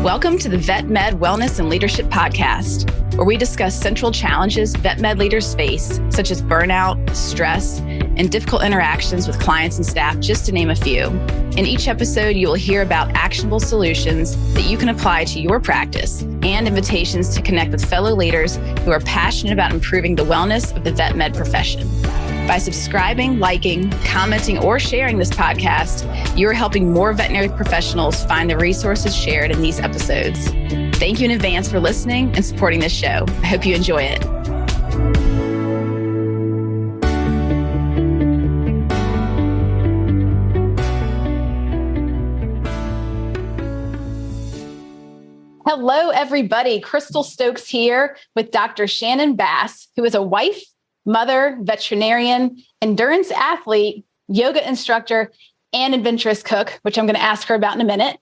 Welcome to the Vet Med Wellness and Leadership Podcast, where we discuss central challenges vet med leaders face, such as burnout, stress, and difficult interactions with clients and staff, just to name a few. In each episode, you will hear about actionable solutions that you can apply to your practice and invitations to connect with fellow leaders who are passionate about improving the wellness of the vet med profession. By subscribing, liking, commenting, or sharing this podcast, you are helping more veterinary professionals find the resources shared in these episodes. Thank you in advance for listening and supporting this show. I hope you enjoy it. Hello, everybody. Crystal Stokes here with Dr. Shannon Bass, who is a wife, mother, veterinarian, endurance athlete, yoga instructor, and adventurous cook, which I'm going to ask her about in a minute.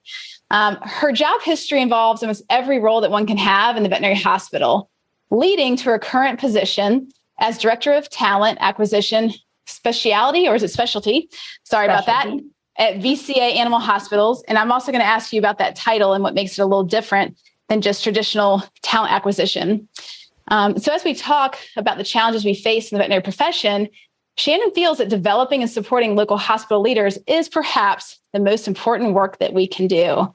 Her job history involves almost every role that one can have in the veterinary hospital, leading to her current position as Director of Talent Acquisition Specialty, or is it Specialty? Sorry about that, at VCA Animal Hospitals. And I'm also going to ask you about that title and what makes it a little different than just traditional talent acquisition. So as we talk about the challenges we face in the veterinary profession, Shannon feels that developing and supporting local hospital leaders is perhaps the most important work that we can do.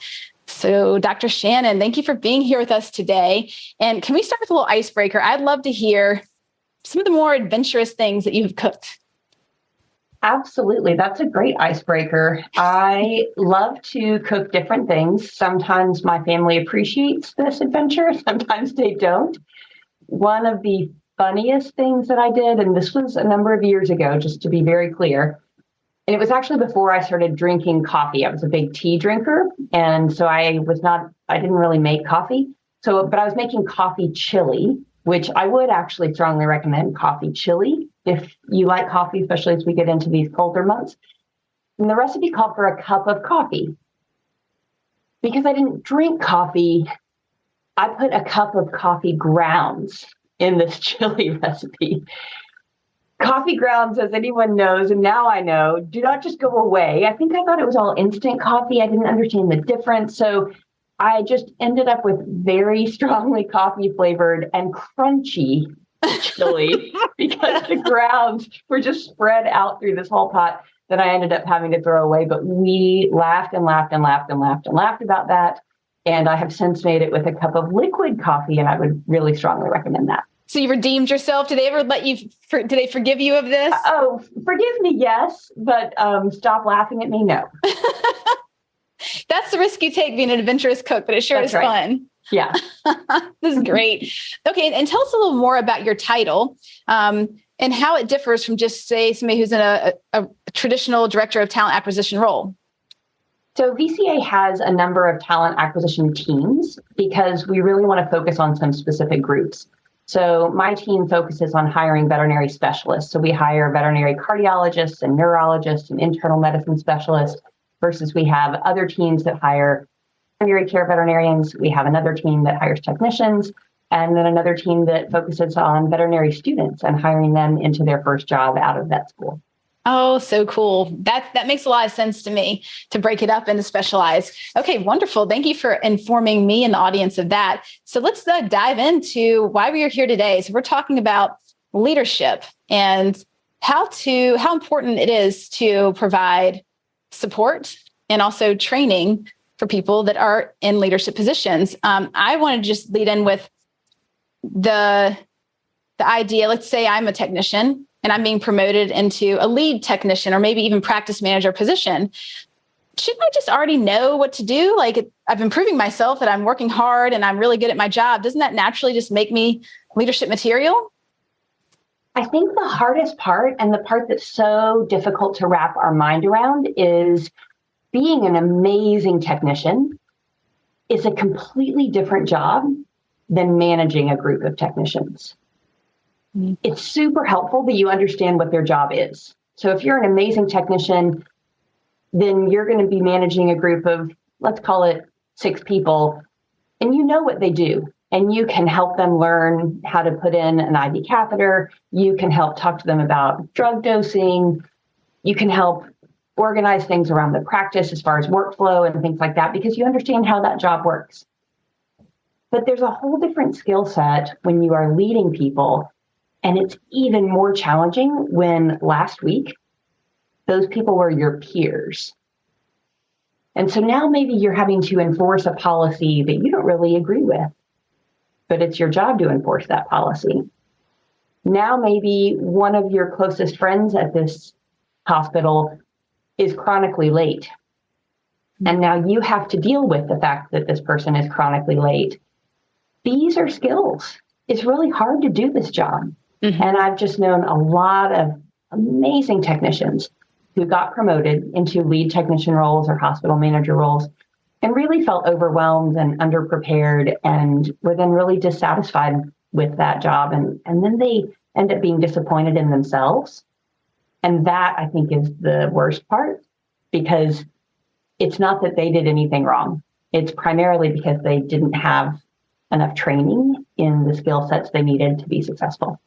So Dr. Shannon, thank you for being here with us today. And can we start with a little icebreaker? I'd love to hear some of the more adventurous things that you've cooked. Absolutely. That's a great icebreaker. I love to cook different things. Sometimes my family appreciates this adventure. Sometimes they don't. One of the funniest things that I did, and this was a number of years ago, just to be very clear, and it was actually before I started drinking coffee. I was a big tea drinker, and so I didn't really make coffee. But I was making coffee chili, which I would actually strongly recommend coffee chili if you like coffee, especially as we get into these colder months. And the recipe called for a cup of coffee. Because I didn't drink coffee, I put a cup of coffee grounds in this chili recipe. Coffee grounds, as anyone knows, and now I know, do not just go away. I thought it was all instant coffee. I didn't understand the difference. So I just ended up with very strongly coffee flavored and crunchy chili because the grounds were just spread out through this whole pot that I ended up having to throw away. But we laughed and laughed and laughed and laughed and laughed about that. And I have since made it with a cup of liquid coffee, and I would really strongly recommend that. So you redeemed yourself. Did they ever did they forgive you of this? Oh, forgive me, yes, but stop laughing at me, no. That's the risk you take being an adventurous cook, but it sure is fun. Yeah. This is great. Okay, and tell us a little more about your title and how it differs from just, say, somebody who's in a traditional Director of Talent Acquisition role. So VCA has a number of talent acquisition teams because we really want to focus on some specific groups. So my team focuses on hiring veterinary specialists. So we hire veterinary cardiologists and neurologists and internal medicine specialists versus we have other teams that hire veterinary care veterinarians. We have another team that hires technicians, and then another team that focuses on veterinary students and hiring them into their first job out of vet school. Oh, so cool. That makes a lot of sense to me to break it up into specialized. Okay, wonderful. Thank you for informing me and the audience of that. So let's dive into why we are here today. So we're talking about leadership and how important it is to provide support and also training for people that are in leadership positions. I want to just lead in with the idea. Let's say I'm a technician and I'm being promoted into a lead technician or maybe even practice manager position. Shouldn't I just already know what to do? Like I've been proving myself that I'm working hard and I'm really good at my job. Doesn't that naturally just make me leadership material? I think the hardest part and the part that's so difficult to wrap our mind around is being an amazing technician is a completely different job than managing a group of technicians. It's super helpful that you understand what their job is. So if you're an amazing technician, then you're going to be managing a group of, let's call it 6 people, and you know what they do. And you can help them learn how to put in an IV catheter. You can help talk to them about drug dosing. You can help organize things around the practice as far as workflow and things like that, because you understand how that job works. But there's a whole different skill set when you are leading people. And it's even more challenging when last week, those people were your peers. And so now maybe you're having to enforce a policy that you don't really agree with, but it's your job to enforce that policy. Now maybe one of your closest friends at this hospital is chronically late. And now you have to deal with the fact that this person is chronically late. These are skills. It's really hard to do this job. Mm-hmm. And I've just known a lot of amazing technicians who got promoted into lead technician roles or hospital manager roles and really felt overwhelmed and underprepared and were then really dissatisfied with that job. And then they end up being disappointed in themselves. And that, I think, is the worst part, because it's not that they did anything wrong. It's primarily because they didn't have enough training in the skill sets they needed to be successful.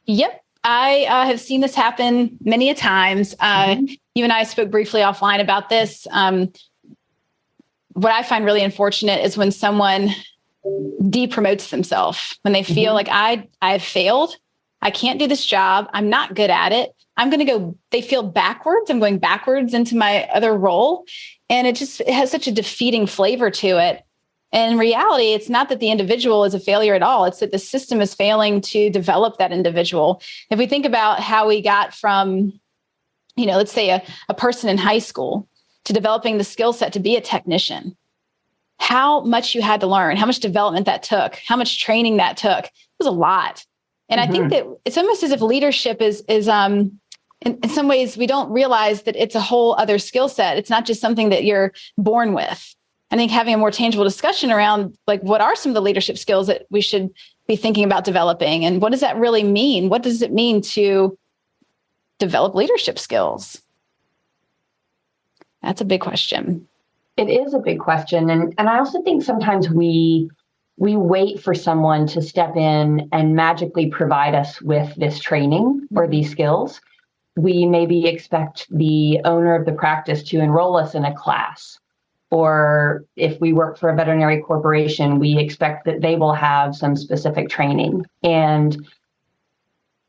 Yep. I have seen this happen many a times. You and I spoke briefly offline about this. What I find really unfortunate is when someone depromotes themselves, when they feel like I've failed, I can't do this job, I'm not good at it, they feel backwards, I'm going backwards into my other role. And it has such a defeating flavor to it. And in reality, it's not that the individual is a failure at all. It's that the system is failing to develop that individual. If we think about how we got from, let's say a person in high school to developing the skill set to be a technician, how much you had to learn, how much development that took, how much training that took. It was a lot. And I think that it's almost as if leadership is in some ways, we don't realize that it's a whole other skill set. It's not just something that you're born with. I think having a more tangible discussion around, like, what are some of the leadership skills that we should be thinking about developing? And what does that really mean? What does it mean to develop leadership skills? That's a big question. It is a big question. And I also think sometimes we wait for someone to step in and magically provide us with this training or these skills. We maybe expect the owner of the practice to enroll us in a class. Or if we work for a veterinary corporation, we expect that they will have some specific training. And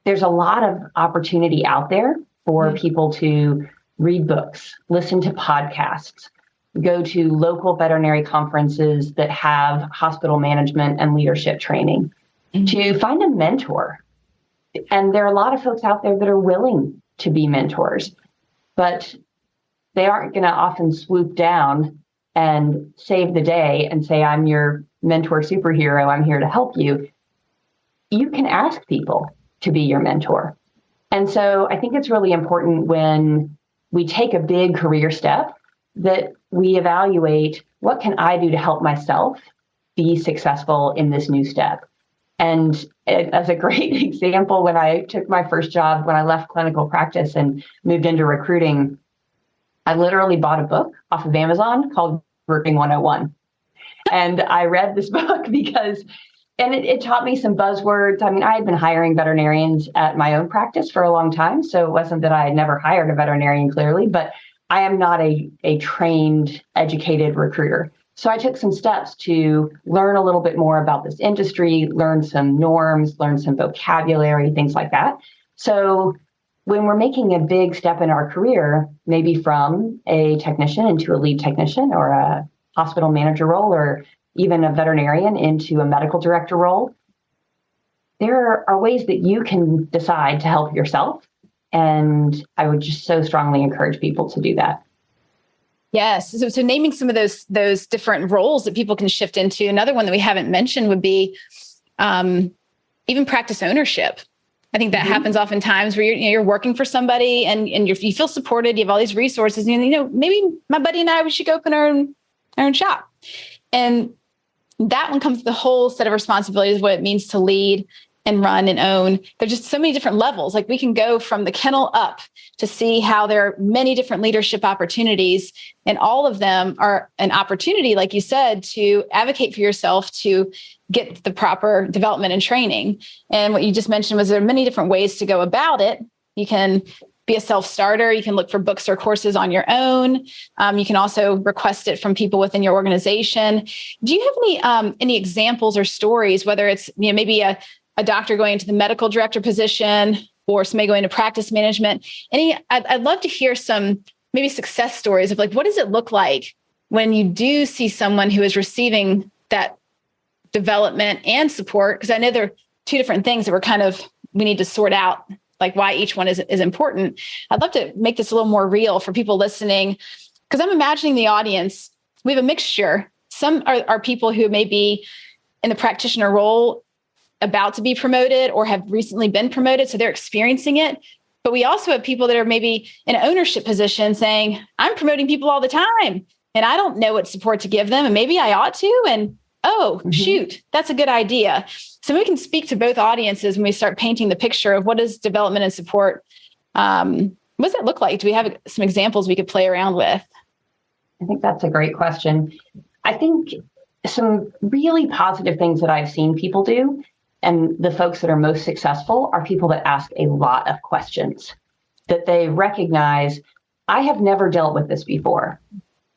there's a lot of opportunity out there for people to read books, listen to podcasts, go to local veterinary conferences that have hospital management and leadership training, to find a mentor. And there are a lot of folks out there that are willing to be mentors, but they aren't going to often swoop down and save the day and say, I'm your mentor superhero, I'm here to help you. You can ask people to be your mentor. And so I think it's really important when we take a big career step that we evaluate, what can I do to help myself be successful in this new step? And as a great example, when I took my first job, when I left clinical practice and moved into recruiting, I literally bought a book off of Amazon called Recruiting 101. And I read this book because it taught me some buzzwords. I mean, I had been hiring veterinarians at my own practice for a long time. So it wasn't that I had never hired a veterinarian, clearly, but I am not a trained, educated recruiter. So I took some steps to learn a little bit more about this industry, learn some norms, learn some vocabulary, things like that. So when we're making a big step in our career, maybe from a technician into a lead technician or a hospital manager role, or even a veterinarian into a medical director role, there are ways that you can decide to help yourself. And I would just so strongly encourage people to do that. Yes. So naming some of those different roles that people can shift into. Another one that we haven't mentioned would be even practice ownership. I think that happens oftentimes where you're working for somebody and you feel supported. You have all these resources. And, maybe my buddy and I, we should go open our own shop. And that one comes with a whole set of responsibilities, what it means to lead and run and own. There's just so many different levels. Like, we can go from the kennel up to see how there are many different leadership opportunities, and all of them are an opportunity, like you said, to advocate for yourself, to get the proper development and training. And what you just mentioned was there are many different ways to go about it. You can be a self-starter. You can look for books or courses on your own. You can also request it from people within your organization. Do you have any examples or stories, whether it's maybe a doctor going into the medical director position or somebody going to practice management? I'd love to hear some maybe success stories of like, what does it look like when you do see someone who is receiving that development and support? Because I know there are two different things that we need to sort out, like why each one is important. I'd love to make this a little more real for people listening, because I'm imagining the audience, we have a mixture. Some are people who may be in the practitioner role about to be promoted or have recently been promoted, so they're experiencing it. But we also have people that are maybe in an ownership position saying, I'm promoting people all the time and I don't know what support to give them. And maybe I ought to. And shoot, that's a good idea. So we can speak to both audiences when we start painting the picture of what is development and support. What does that look like? Do we have some examples we could play around with? I think that's a great question. I think some really positive things that I've seen people do, and the folks that are most successful, are people that ask a lot of questions, that they recognize, I have never dealt with this before.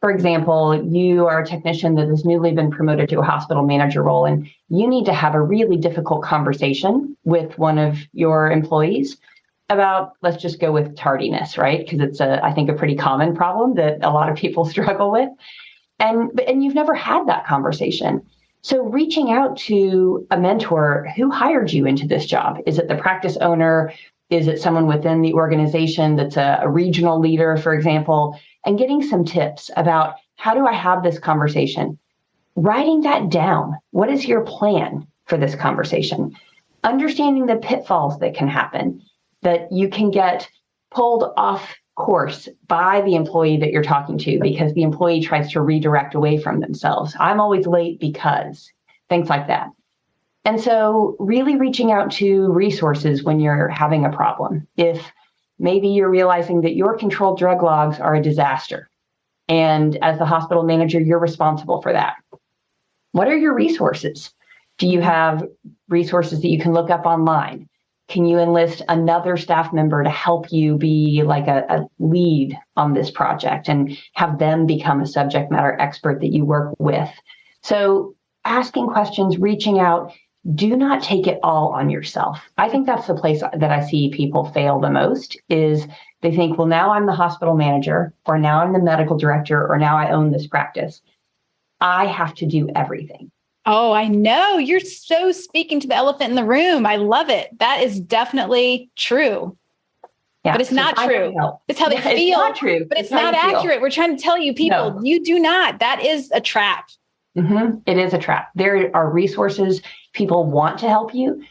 For example, you are a technician that has newly been promoted to a hospital manager role, and you need to have a really difficult conversation with one of your employees about, let's just go with tardiness, right? Because it's I think a pretty common problem that a lot of people struggle with. And you've never had that conversation. So reaching out to a mentor, who hired you into this job? Is it the practice owner? Is it someone within the organization that's a regional leader, for example? And getting some tips about, how do I have this conversation? Writing that down. What is your plan for this conversation? Understanding the pitfalls that can happen, that you can get pulled off course by the employee that you're talking to because the employee tries to redirect away from themselves. I'm always late because, things like that. And so really reaching out to resources when you're having a problem. If maybe you're realizing that your controlled drug logs are a disaster, and as the hospital manager, you're responsible for that. What are your resources? Do you have resources that you can look up online? Can you enlist another staff member to help you be like a lead on this project and have them become a subject matter expert that you work with? So asking questions, reaching out. Do not take it all on yourself. I think that's the place that I see people fail the most, is they think, well, now I'm the hospital manager, or now I'm the medical director, or now I own this practice. I have to do everything. Oh, I know. You're so speaking to the elephant in the room. I love it. That is definitely true. Yeah, but it's not true. It's how they feel. It's not true. But it's not accurate. We're trying to tell you, people, you do not. That is a trap. Mm-hmm. It is a trap. There are resources. People want to help you.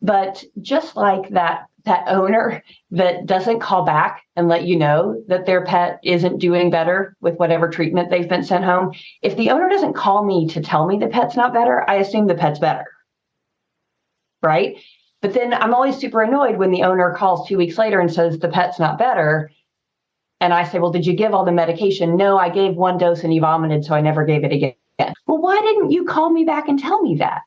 But just like that owner that doesn't call back and let you know that their pet isn't doing better with whatever treatment they've been sent home, if the owner doesn't call me to tell me the pet's not better, I assume the pet's better, right? But then I'm always super annoyed when the owner calls 2 weeks later and says the pet's not better. And I say, well, did you give all the medication? No, I gave 1 dose and he vomited, so I never gave it again. Well, why didn't you call me back and tell me that?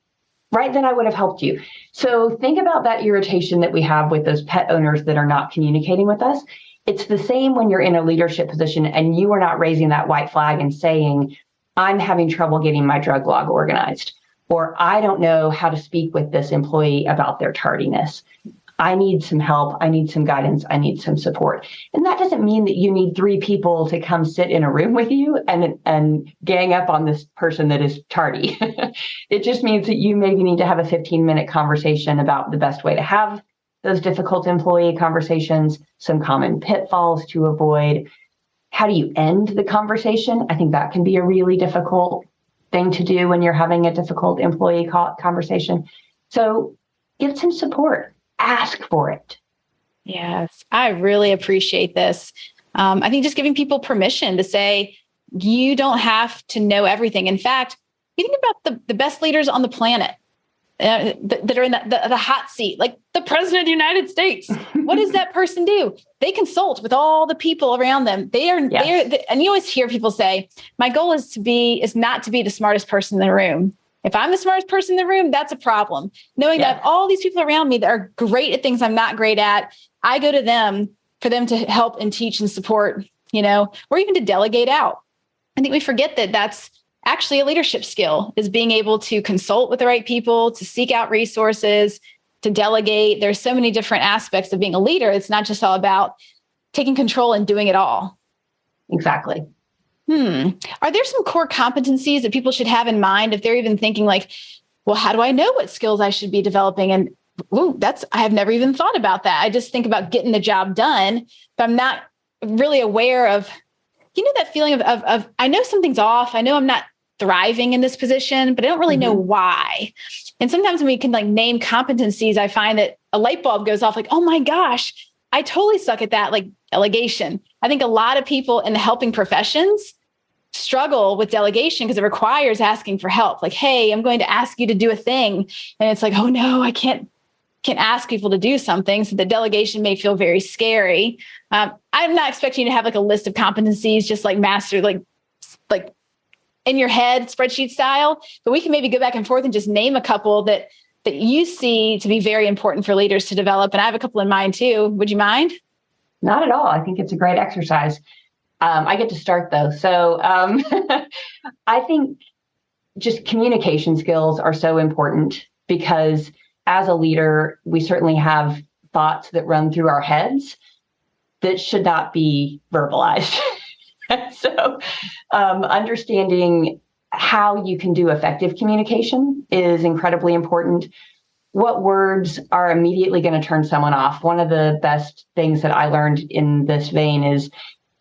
Right, then I would have helped you. So think about that irritation that we have with those pet owners that are not communicating with us. It's the same when you're in a leadership position and you are not raising that white flag and saying, I'm having trouble getting my drug log organized, or I don't know how to speak with this employee about their tardiness. I need some help. I need some guidance. I need some support. And that doesn't mean that you need 3 people to come sit in a room with you and gang up on this person that is tardy. It just means that you maybe need to have a 15-minute conversation about the best way to have those difficult employee conversations, some common pitfalls to avoid. How do you end the conversation? I think that can be a really difficult thing to do when you're having a difficult employee conversation. So get some support. Ask for it. Yes, I really appreciate this. I think just giving people permission to say, you don't have to know everything. In fact, you think about the best leaders on the planet that are in the hot seat, like the president of the United States. What does that person do? They consult with all the people around them. And you always hear people say, my goal is not to be the smartest person in the room. If I'm the smartest person in the room, that's a problem. Knowing that all these people around me that are great at things I'm not great at, I go to them for them to help and teach and support, or even to delegate out. I think we forget that that's actually a leadership skill, is being able to consult with the right people, to seek out resources, to delegate. There's so many different aspects of being a leader. It's not just all about taking control and doing it all. Exactly. Are there some core competencies that people should have in mind if they're even thinking like, well, how do I know what skills I should be developing? And I have never even thought about that. I just think about getting the job done, but I'm not really aware of, that feeling of I know something's off. I know I'm not thriving in this position, but I don't really know why. And sometimes when we can like name competencies, I find that a light bulb goes off like, oh my gosh, I totally suck at that. Like delegation. I think a lot of people in the helping professions struggle with delegation because it requires asking for help. Like, hey, I'm going to ask you to do a thing. And it's like, oh no, I can't ask people to do something. So the delegation may feel very scary. I'm not expecting you to have like a list of competencies, just like master, like in your head, spreadsheet style, but we can maybe go back and forth and just name a couple that you see to be very important for leaders to develop. And I have a couple in mind too. Would you mind? Not at all. I think it's a great exercise. I get to start though. So I think just communication skills are so important because as a leader, we certainly have thoughts that run through our heads that should not be verbalized. So understanding how you can do effective communication is incredibly important. What words are immediately going to turn someone off? One of the best things that I learned in this vein is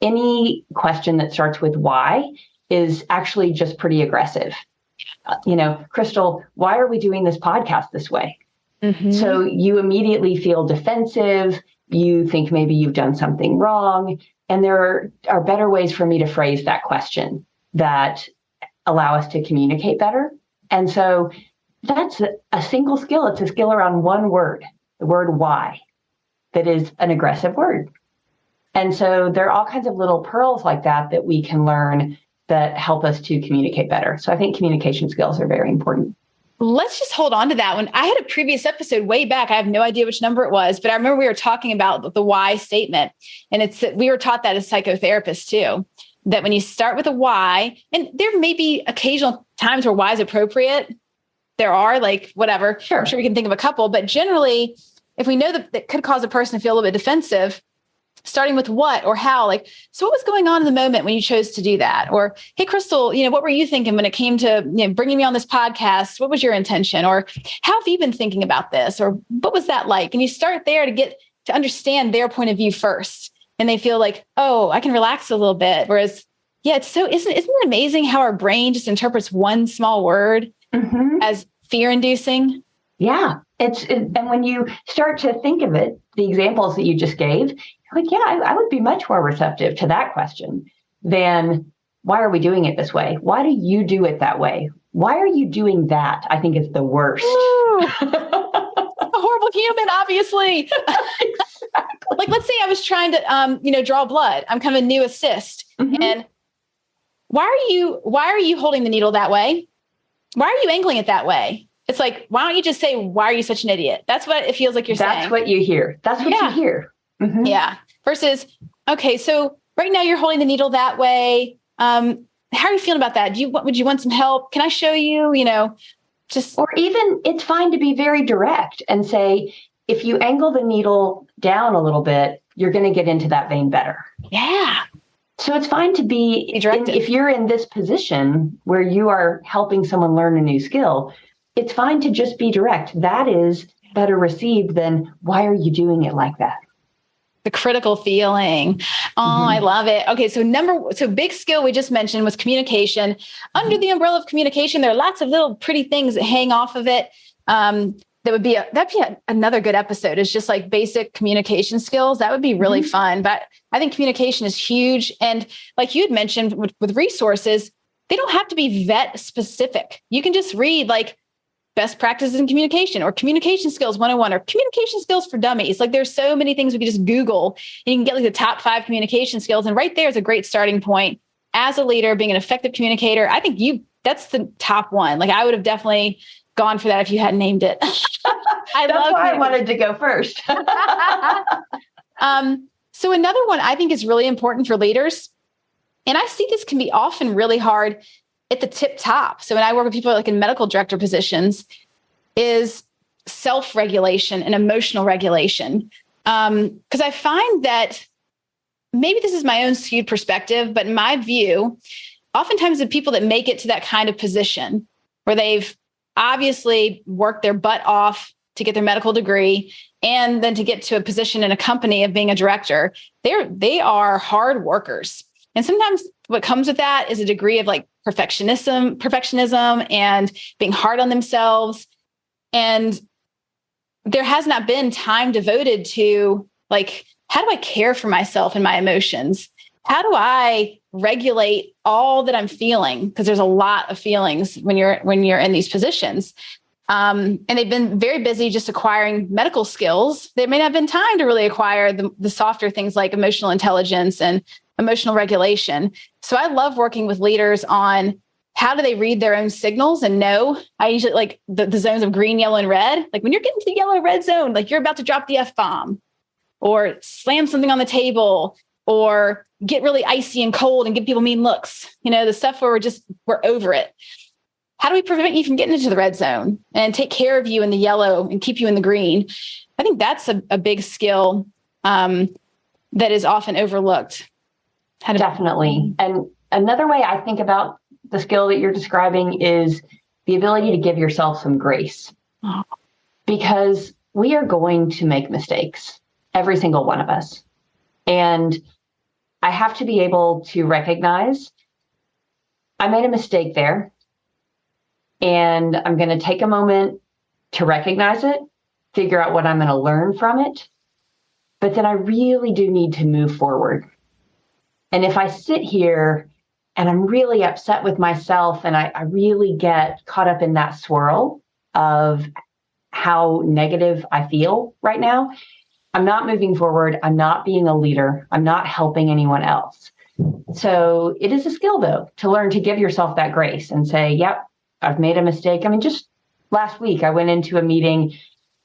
any question that starts with why is actually just pretty aggressive. Crystal, why are we doing this podcast this way? So you immediately feel defensive. You think maybe you've done something wrong. And there are better ways for me to phrase that question that allow us to communicate better. And so that's a single skill. It's a skill around one word, the word why, that is an aggressive word. And so there are all kinds of little pearls like that we can learn that help us to communicate better. So I think communication skills are very important. Let's just hold on to that one. I had a previous episode way back. I have no idea which number it was, but I remember we were talking about the why statement. And we were taught that as psychotherapists too, that when you start with a why, and there may be occasional times where why is appropriate. There are like whatever. Sure. I'm sure we can think of a couple, but generally, if we know that could cause a person to feel a little bit defensive, starting with what or how, like, so what was going on in the moment when you chose to do that? Or, hey, Crystal, what were you thinking when it came to bringing me on this podcast? What was your intention? Or how have you been thinking about this? Or what was that like? And you start there to get to understand their point of view first. And they feel like, oh, I can relax a little bit. Whereas, yeah, isn't it amazing how our brain just interprets one small word as fear inducing? Yeah. And when you start to think of it, the examples that you just gave, like, yeah, I would be much more receptive to that question than why are we doing it this way? Why do you do it that way? Why are you doing that? I think it's the worst. A horrible human, obviously. Exactly. Like, let's say I was trying to, draw blood. I'm kind of a new assist. And why are you holding the needle that way? Why are you angling it that way? It's like, why don't you just say, why are you such an idiot? That's what it feels like you're saying. That's what you hear. That's what you hear. Yeah. Versus, okay, so right now you're holding the needle that way. How are you feeling about that? Would you want some help? Can I show you, or even it's fine to be very direct and say, if you angle the needle down a little bit, you're going to get into that vein better. Yeah. So it's fine to be if you're in this position where you are helping someone learn a new skill, it's fine to just be direct. That is better received than why are you doing it like that? The critical feeling. Oh, I love it. Okay. So big skill we just mentioned was communication. Under the umbrella of communication, there are lots of little pretty things that hang off of it. That'd be another good episode. It's just like basic communication skills. That would be really fun. But I think communication is huge. And like you had mentioned with resources, they don't have to be vet specific. You can just read like best practices in communication or communication skills 101 or communication skills for dummies. Like there's so many things we can just Google and you can get like the top 5 communication skills. And right there is a great starting point as a leader, being an effective communicator. I think that's the top one. Like I would have definitely gone for that if you hadn't named it. That's why I wanted to go first. So another one I think is really important for leaders, and I see this can be often really hard at the tip top. So when I work with people like in medical director positions, is self-regulation and emotional regulation. Because I find that maybe this is my own skewed perspective, but in my view, oftentimes the people that make it to that kind of position where they've obviously worked their butt off to get their medical degree and then to get to a position in a company of being a director, they are hard workers. And sometimes what comes with that is a degree of like perfectionism and being hard on themselves. And there has not been time devoted to like, how do I care for myself and my emotions? How do I regulate all that I'm feeling? Because there's a lot of feelings when you're in these positions. And they've been very busy just acquiring medical skills. There may not have been time to really acquire the softer things like emotional intelligence and emotional regulation. So I love working with leaders on how do they read their own signals and know. I usually like the zones of green, yellow, and red. Like when you're getting to the yellow, red zone, like you're about to drop the F-bomb or slam something on the table or get really icy and cold and give people mean looks, the stuff where we're over it. How do we prevent you from getting into the red zone and take care of you in the yellow and keep you in the green? I think that's a big skill that is often overlooked. Definitely. And another way I think about the skill that you're describing is the ability to give yourself some grace. Oh. Because we are going to make mistakes, every single one of us. And I have to be able to recognize I made a mistake there. And I'm going to take a moment to recognize it, figure out what I'm going to learn from it. But then I really do need to move forward. And if I sit here and I'm really upset with myself and I really get caught up in that swirl of how negative I feel right now, I'm not moving forward. I'm not being a leader. I'm not helping anyone else. So it is a skill, though, to learn to give yourself that grace and say, yep, I've made a mistake. I mean, just last week, I went into a meeting.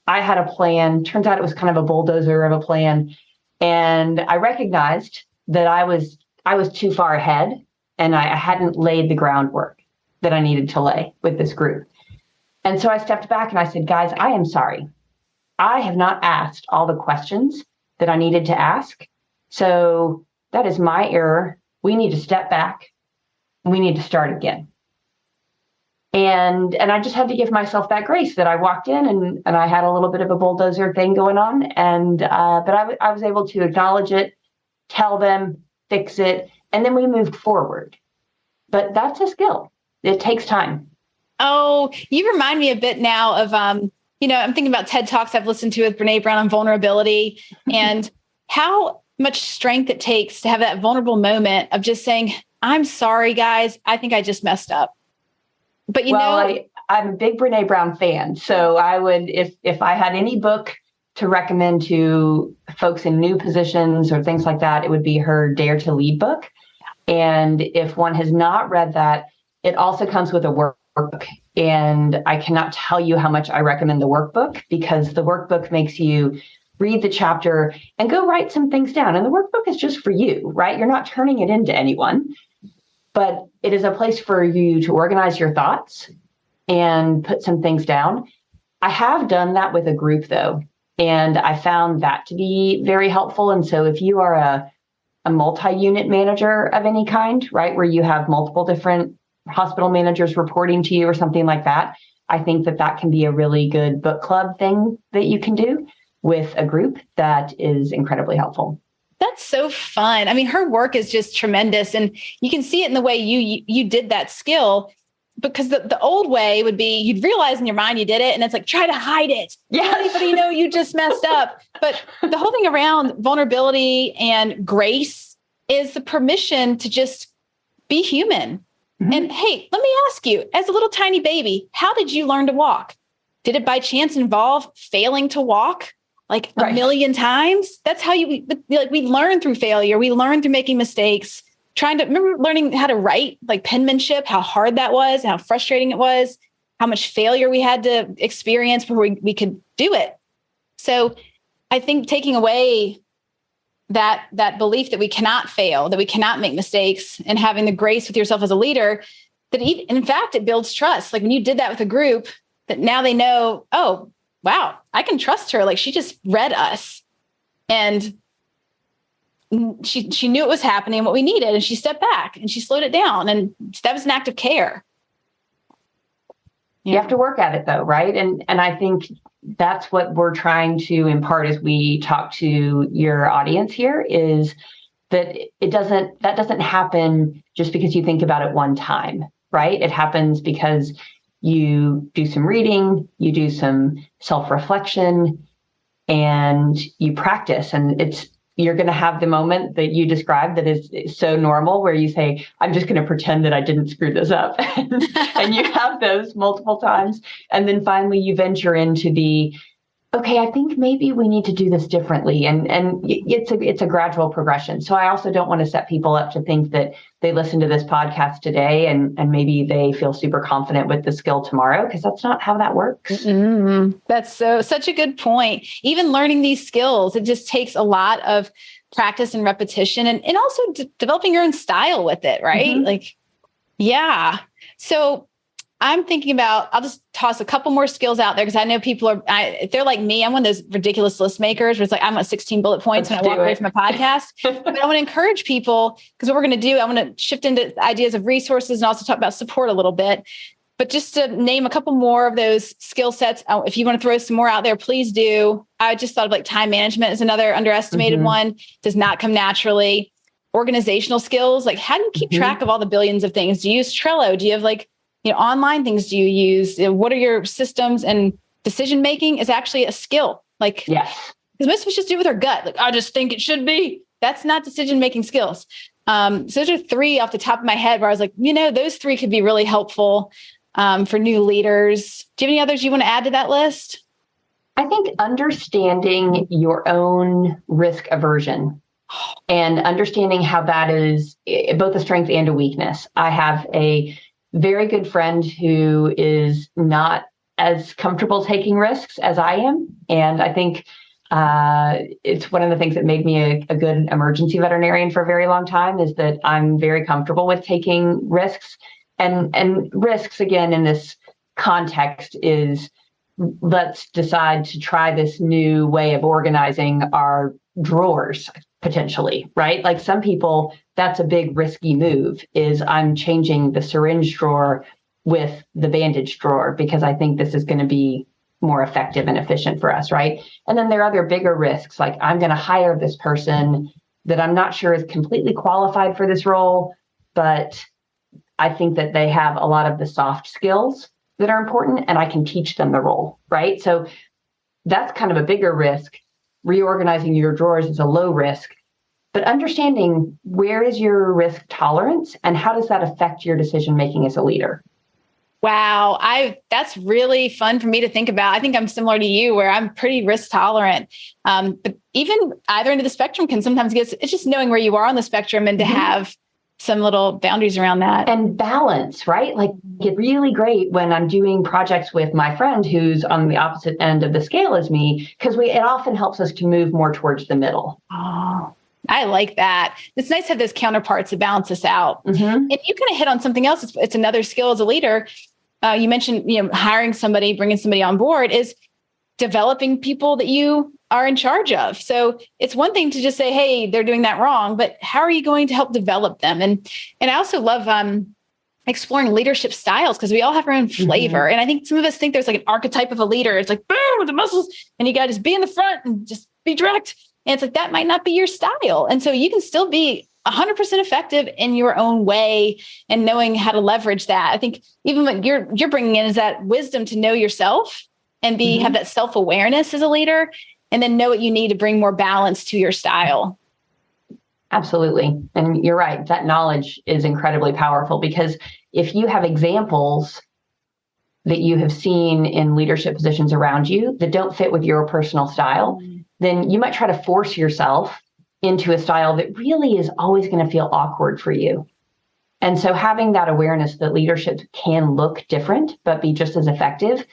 I had a plan. Turns out it was kind of a bulldozer of a plan. And I recognized that I was too far ahead and I hadn't laid the groundwork that I needed to lay with this group. And so I stepped back and I said, guys, I am sorry. I have not asked all the questions that I needed to ask. So that is my error. We need to step back. We need to start again. And I just had to give myself that grace that I walked in and I had a little bit of a bulldozer thing going on. And but I was able to acknowledge it, tell them, fix it, and then we moved forward. But that's a skill. It takes time. Oh, you remind me a bit now of, I'm thinking about TED Talks I've listened to with Brene Brown on vulnerability and how much strength it takes to have that vulnerable moment of just saying, I'm sorry, guys. I think I just messed up. But I'm a big Brene Brown fan. So I would, if I had any book to recommend to folks in new positions or things like that, it would be her Dare to Lead book. And if one has not read that, it also comes with a workbook. And I cannot tell you how much I recommend the workbook because the workbook makes you read the chapter and go write some things down. And the workbook is just for you, right? You're not turning it into anyone. But it is a place for you to organize your thoughts and put some things down. I have done that with a group, though, and I found that to be very helpful. And so if you are a multi-unit manager of any kind, right, where you have multiple different hospital managers reporting to you or something like that, I think that can be a really good book club thing that you can do with a group that is incredibly helpful. That's so fun. I mean, her work is just tremendous. And you can see it in the way you did that skill, because the old way would be you'd realize in your mind you did it. And it's like, try to hide it. Yeah. Let anybody know you just messed up. But the whole thing around vulnerability and grace is the permission to just be human. Mm-hmm. And hey, let me ask you, as a little tiny baby, how did you learn to walk? Did it by chance involve failing to walk? Like a million times? That's how we learn through failure. We learn through making mistakes, learning how to write, like penmanship, how hard that was, how frustrating it was, how much failure we had to experience before we could do it. So I think taking away that belief that we cannot fail, that we cannot make mistakes, and having the grace with yourself as a leader, that in fact, it builds trust. Like when you did that with a group, that now they know, oh, wow, I can trust her. Like she just read us and she knew it was happening, what we needed. And she stepped back and she slowed it down. And that was an act of care. You have to work at it though, right? And I think that's what we're trying to impart as we talk to your audience here, is that that doesn't happen just because you think about it one time, right? It happens because you do some reading, you do some self-reflection, and you practice. And you're going to have the moment that you described that is so normal, where you say, I'm just going to pretend that I didn't screw this up. And you have those multiple times. And then finally you venture into okay, I think maybe we need to do this differently. And it's a gradual progression. So I also don't want to set people up to think that they listen to this podcast today and maybe they feel super confident with the skill tomorrow, because that's not how that works. Mm-hmm. That's such a good point. Even learning these skills, it just takes a lot of practice and repetition, and also developing your own style with it, right? Mm-hmm. Like, yeah. So I'm thinking about, I'll just toss a couple more skills out there because I know people if they're like me, I'm one of those ridiculous list makers where it's like, I'm at 16 bullet points when I walk away from a podcast. But I want to encourage people, because what we're going to do, I want to shift into ideas of resources and also talk about support a little bit. But just to name a couple more of those skill sets, if you want to throw some more out there, please do. I just thought of like time management is another underestimated one. Does not come naturally. Organizational skills, like how do you keep track of all the billions of things? Do you use Trello? Do you have like, online things do you use? What are your systems? And decision making is actually a skill. Like, yes, because most of us just do it with our gut. Like, I just think it should be. That's not decision making skills. So those are three off the top of my head where I was like, those three could be really helpful for new leaders. Do you have any others you want to add to that list? I think understanding your own risk aversion and understanding how that is both a strength and a weakness. I have a very good friend who is not as comfortable taking risks as I am. And I think it's one of the things that made me a good emergency veterinarian for a very long time, is that I'm very comfortable with taking risks. And risks, again, in this context is, let's decide to try this new way of organizing our drawers, potentially, right? Like some people, that's a big risky move, is I'm changing the syringe drawer with the bandage drawer because I think this is going to be more effective and efficient for us, right? And then there are other bigger risks, like I'm going to hire this person that I'm not sure is completely qualified for this role, but I think that they have a lot of the soft skills that are important and I can teach them the role, right? So that's kind of a bigger risk. Reorganizing your drawers is a low risk, but understanding where is your risk tolerance and how does that affect your decision-making as a leader? Wow. That's really fun for me to think about. I think I'm similar to you where I'm pretty risk tolerant. But even either end of the spectrum can sometimes it's just knowing where you are on the spectrum and to have some little boundaries around that. And balance, right? Like it's really great when I'm doing projects with my friend who's on the opposite end of the scale as me, because it often helps us to move more towards the middle. Oh, I like that. It's nice to have those counterparts to balance us out. And you kind of hit on something else. It's another skill as a leader. You mentioned, hiring somebody, bringing somebody on board is developing people that you are in charge of. So it's one thing to just say, hey, they're doing that wrong, but how are you going to help develop them? And I also love exploring leadership styles because we all have our own flavor. And I think some of us think there's like an archetype of a leader. It's like, boom, with the muscles, and you got to just be in the front and just be direct. And it's like, that might not be your style. And so you can still be 100% effective in your own way and knowing how to leverage that. I think even what you're bringing in is that wisdom to know yourself and have that self-awareness as a leader, and then know what you need to bring more balance to your style. Absolutely. And you're right. That knowledge is incredibly powerful because if you have examples that you have seen in leadership positions around you that don't fit with your personal style, then you might try to force yourself into a style that really is always going to feel awkward for you. And so having that awareness that leadership can look different, but be just as effective,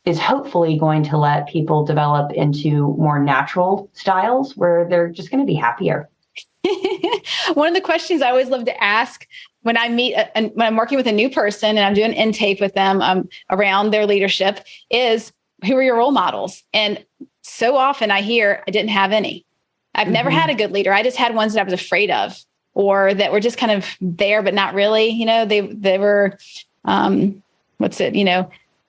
is hopefully going to let people develop into more natural styles where they're just going to be happier. One of the questions I always love to ask when I meet and when I'm working with a new person and I'm doing intake with them around their leadership is, who are your role models? And so often I hear, I didn't have any. I've never had a good leader. I just had ones that I was afraid of, or that were just kind of there, but not really. They were,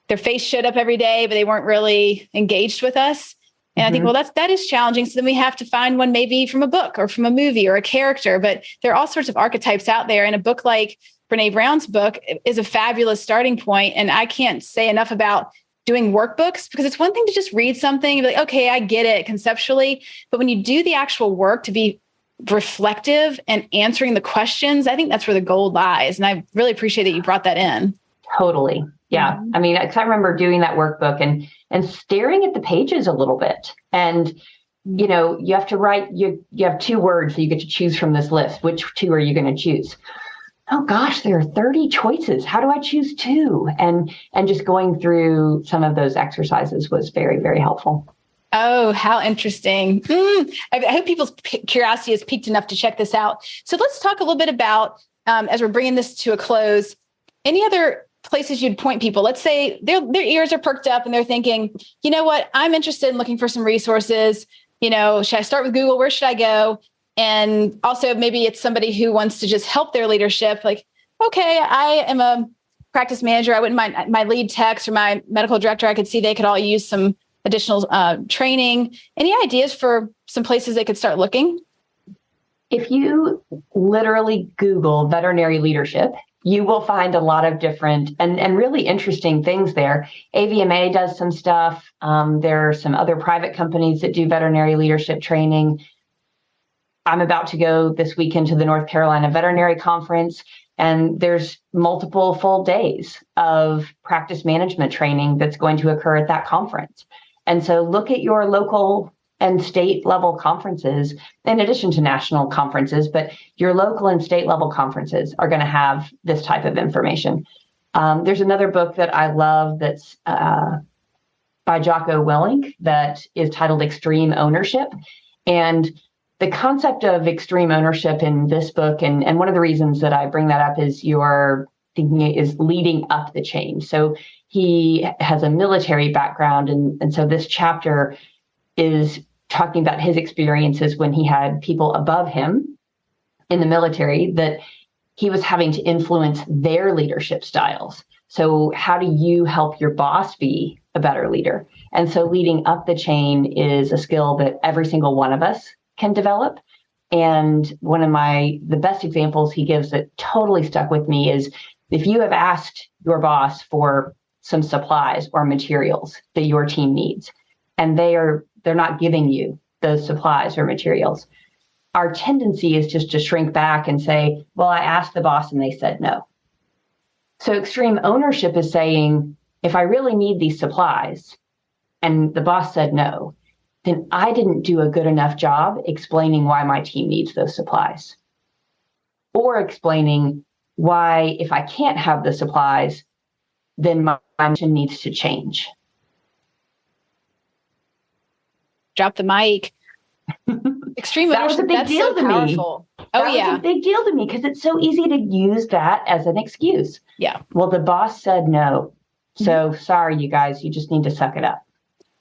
their face showed up every day, but they weren't really engaged with us. And I think, well, that is challenging. So then we have to find one maybe from a book or from a movie or a character, but there are all sorts of archetypes out there. And a book like Brene Brown's book is a fabulous starting point. And I can't say enough about doing workbooks, because it's one thing to just read something and be like, okay, I get it conceptually. But when you do the actual work to be reflective and answering the questions, I think that's where the gold lies. And I really appreciate that you brought that in. Totally. Yeah. I mean, I remember doing that workbook and staring at the pages a little bit. And, you have to write, you have 2 words that you get to choose from this list. Which 2 are you going to choose? Oh gosh, there are 30 choices. How do I choose 2? And just going through some of those exercises was very, very helpful. Oh, how interesting. I hope people's curiosity is piqued enough to check this out. So let's talk a little bit about, as we're bringing this to a close, any other places you'd point people. Let's say their ears are perked up and they're thinking, you know what, I'm interested in looking for some resources. Should I start with Google? Where should I go? And also maybe it's somebody who wants to just help their leadership. Like, okay, I am a practice manager. I wouldn't mind my lead techs or my medical director. I could see they could all use some additional training. Any ideas for some places they could start looking? If you literally Google veterinary leadership, you will find a lot of different and really interesting things there. AVMA does some stuff. There are some other private companies that do veterinary leadership training. I'm about to go this weekend to the North Carolina Veterinary Conference, and there's multiple full days of practice management training that's going to occur at that conference. And so look at your local and state level conferences, in addition to national conferences, but your local and state level conferences are going to have this type of information. There's another book that I love that's by Jocko Willink that is titled Extreme Ownership. And the concept of extreme ownership in this book, and one of the reasons that I bring that up is your thinking is leading up the chain. So he has a military background, and so this chapter is talking about his experiences when he had people above him in the military that he was having to influence their leadership styles. So how do you help your boss be a better leader? And so leading up the chain is a skill that every single one of us can develop. And one of the best examples he gives that totally stuck with me is if you have asked your boss for some supplies or materials that your team needs, and they're not giving you those supplies or materials, our tendency is just to shrink back and say, well, I asked the boss and they said no. So extreme ownership is saying, if I really need these supplies and the boss said no, then I didn't do a good enough job explaining why my team needs those supplies, or explaining why, if I can't have the supplies, then my mission needs to change. Drop the mic. Extreme That was a big deal to me. Oh, yeah. Was a big deal to me because it's so easy to use that as an excuse. Yeah. Well, the boss said no. So sorry, you guys, you just need to suck it up.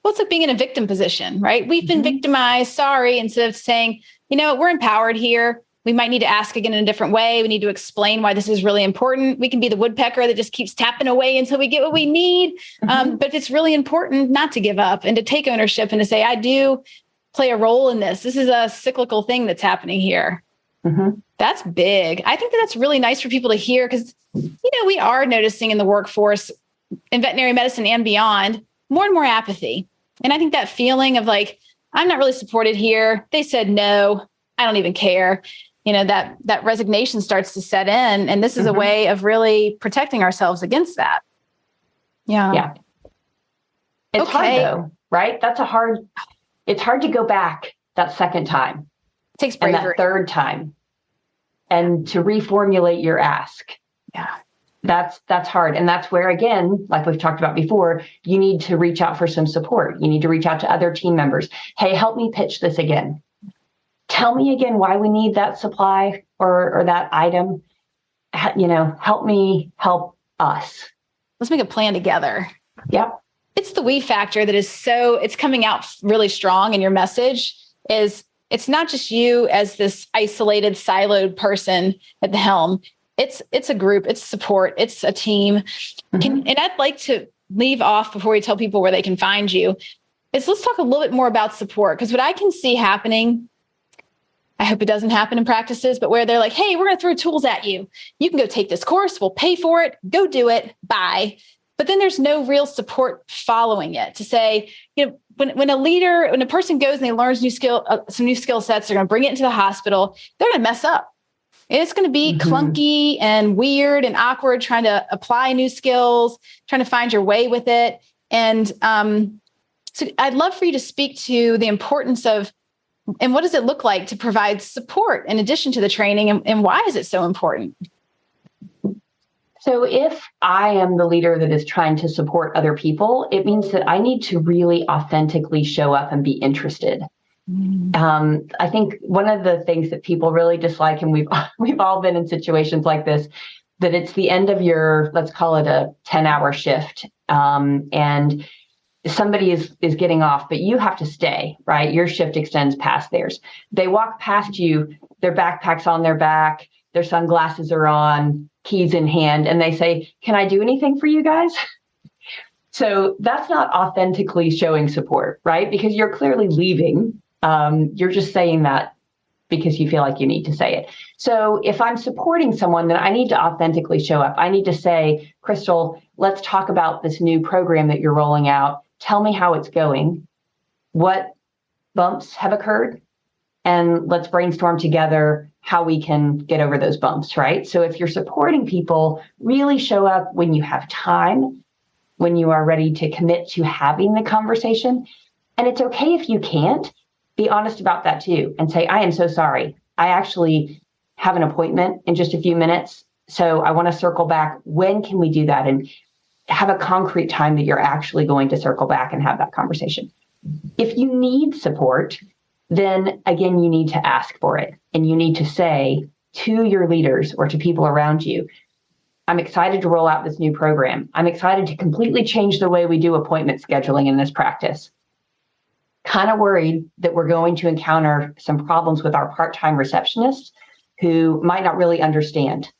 Well, it's like being in a victim position, right? We've been victimized. Sorry. Instead of saying, we're empowered here. We might need to ask again in a different way. We need to explain why this is really important. We can be the woodpecker that just keeps tapping away until we get what we need. But it's really important not to give up and to take ownership and to say, I do play a role in this. This is a cyclical thing that's happening here. That's big. I think that's really nice for people to hear because, we are noticing in the workforce, in veterinary medicine and beyond, more and more apathy. And I think that feeling of like, I'm not really supported here. They said no, I don't even care. That resignation starts to set in. And this is a way of really protecting ourselves against that. Yeah. Yeah. It's hard though, right? It's hard to go back that second time. It takes bravery. And that third time. And to reformulate your ask. Yeah. That's hard. And that's where, again, like we've talked about before, you need to reach out for some support. You need to reach out to other team members. Hey, help me pitch this again. Tell me again why we need that supply or that item. Help me help us. Let's make a plan together. Yep. It's the we factor that is it's coming out really strong in your message. It's not just you as this isolated, siloed person at the helm. It's a group, it's support, it's a team. And I'd like to leave off before we tell people where they can find you let's talk a little bit more about support. Because what I can see happening, I hope it doesn't happen in practices, but where they're like, hey, we're going to throw tools at you. You can go take this course. We'll pay for it. Go do it. Bye. But then there's no real support following it to say, when a person goes and they learn some new skill sets, they're going to bring it into the hospital. They're going to mess up. It's going to be clunky and weird and awkward trying to apply new skills, trying to find your way with it. And so I'd love for you to speak to the importance of, and what does it look like to provide support in addition to the training, and why is it so important? So if I am the leader that is trying to support other people, it means that I need to really authentically show up and be interested. I think one of the things that people really dislike, and we've all been in situations like this, that it's the end of your, let's call it a 10-hour shift, and somebody is getting off, but you have to stay, right? Your shift extends past theirs. They walk past you, their backpack's on their back, their sunglasses are on, keys in hand, and they say, can I do anything for you guys? So that's not authentically showing support, right? Because you're clearly leaving. You're just saying that because you feel like you need to say it. So if I'm supporting someone, then I need to authentically show up. I need to say, Crystal, let's talk about this new program that you're rolling out. Tell me how it's going. What bumps have occurred? And let's brainstorm together how we can get over those bumps, right? So if you're supporting people, really show up when you have time, when you are ready to commit to having the conversation. And it's okay if you can't. Be honest about that too and say, I am so sorry. I actually have an appointment in just a few minutes. So I want to circle back. When can we do that? And have a concrete time that you're actually going to circle back and have that conversation. If you need support, then again, you need to ask for it. And you need to say to your leaders or to people around you, I'm excited to roll out this new program. I'm excited to completely change the way we do appointment scheduling in this practice. Kind of worried that we're going to encounter some problems with our part-time receptionists who might not really understand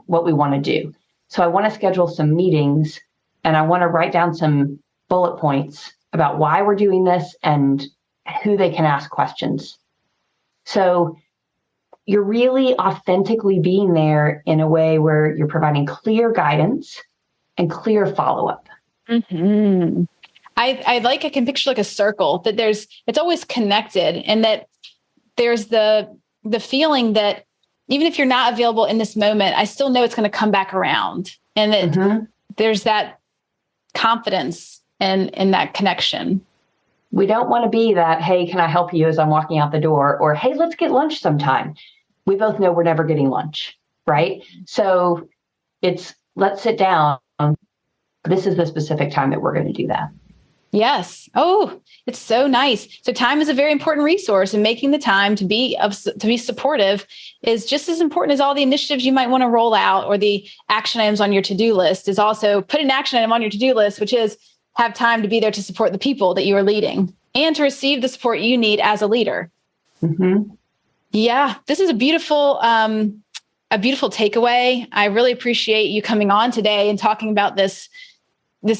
what we want to do. So I want to schedule some meetings and I want to write down some bullet points about why we're doing this and who they can ask questions. So you're really authentically being there in a way where you're providing clear guidance and clear follow-up. Mm-hmm. I can picture like a circle that it's always connected, and that there's the feeling that even if you're not available in this moment, I still know it's going to come back around, and that there's that confidence in that connection. We don't want to be that, hey, can I help you as I'm walking out the door? Or, hey, let's get lunch sometime. We both know we're never getting lunch, right? So let's sit down. This is the specific time that we're going to do that. Yes. Oh, it's so nice. So time is a very important resource, and making the time to be supportive is just as important as all the initiatives you might want to roll out or the action items on your to-do list. Is also put an action item on your to-do list, which is have time to be there to support the people that you are leading and to receive the support you need as a leader. Mm-hmm. Yeah, this is a beautiful takeaway. I really appreciate you coming on today and talking about this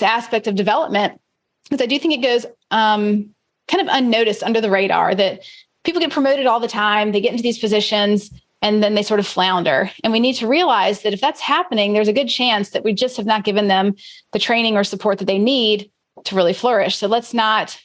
aspect of development, because I do think it goes kind of unnoticed under the radar, that people get promoted all the time. They get into these positions and then they sort of flounder. And we need to realize that if that's happening, there's a good chance that we just have not given them the training or support that they need to really flourish. So let's not,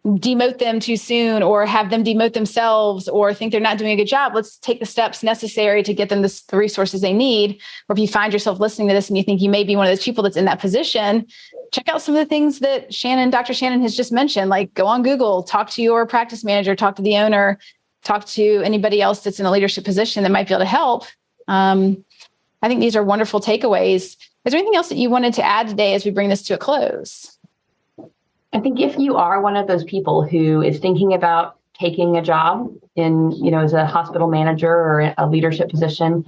demote them too soon or have them demote themselves or think they're not doing a good job. Let's take the steps necessary to get them the resources they need. Or if you find yourself listening to this and you think you may be one of those people that's in that position, check out some of the things that Dr. Shannon has just mentioned, like go on Google, talk to your practice manager, talk to the owner, talk to anybody else that's in a leadership position that might be able to help. I think these are wonderful takeaways. Is there anything else that you wanted to add today as we bring this to a close? I think if you are one of those people who is thinking about taking a job in, as a hospital manager or a leadership position,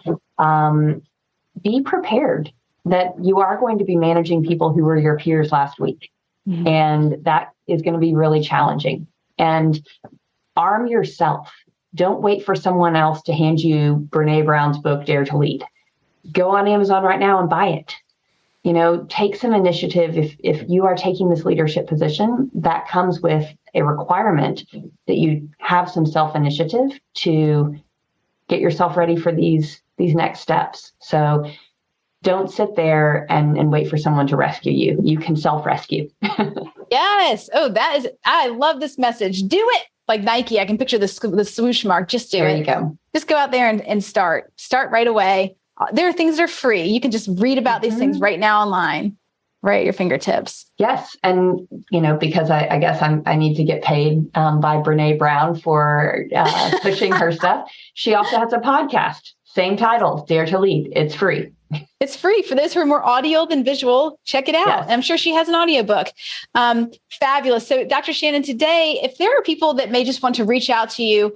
be prepared that you are going to be managing people who were your peers last week. Mm-hmm. And that is going to be really challenging. And arm yourself. Don't wait for someone else to hand you Brene Brown's book, Dare to Lead. Go on Amazon right now and buy it. Take some initiative. If you are taking this leadership position, that comes with a requirement that you have some self-initiative to get yourself ready for these next steps. So don't sit there and wait for someone to rescue you. You can self-rescue. Yes. Oh, I love this message. Do it. Like Nike, I can picture the swoosh mark. Just do it. There you go. Just go out there and start right away. There are things that are free. You can just read about these things right now online, right at your fingertips. Yes. And, because I guess I need to get paid by Brene Brown for pushing her stuff. She also has a podcast, same title, Dare to Lead. It's free. It's free for those who are more audio than visual. Check it out. Yes. I'm sure she has an audiobook. Fabulous. So Dr. Shannon, today, if there are people that may just want to reach out to you,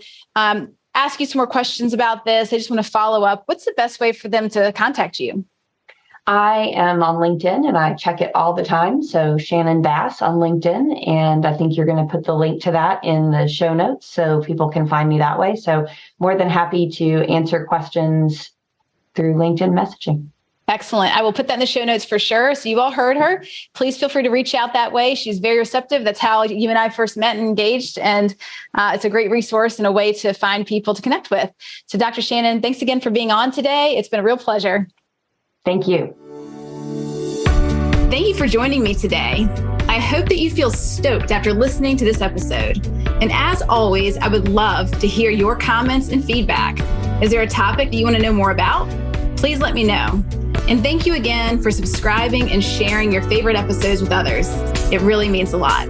ask you some more questions about this, they just want to follow up, what's the best way for them to contact you? I am on LinkedIn and I check it all the time. So Shannon Bass on LinkedIn. And I think you're going to put the link to that in the show notes so people can find me that way. So more than happy to answer questions through LinkedIn messaging. Excellent. I will put that in the show notes for sure. So you all heard her. Please feel free to reach out that way. She's very receptive. That's how you and I first met and engaged. And it's a great resource and a way to find people to connect with. So Dr. Shannon, thanks again for being on today. It's been a real pleasure. Thank you. Thank you for joining me today. I hope that you feel stoked after listening to this episode. And as always, I would love to hear your comments and feedback. Is there a topic that you want to know more about? Please let me know. And thank you again for subscribing and sharing your favorite episodes with others. It really means a lot.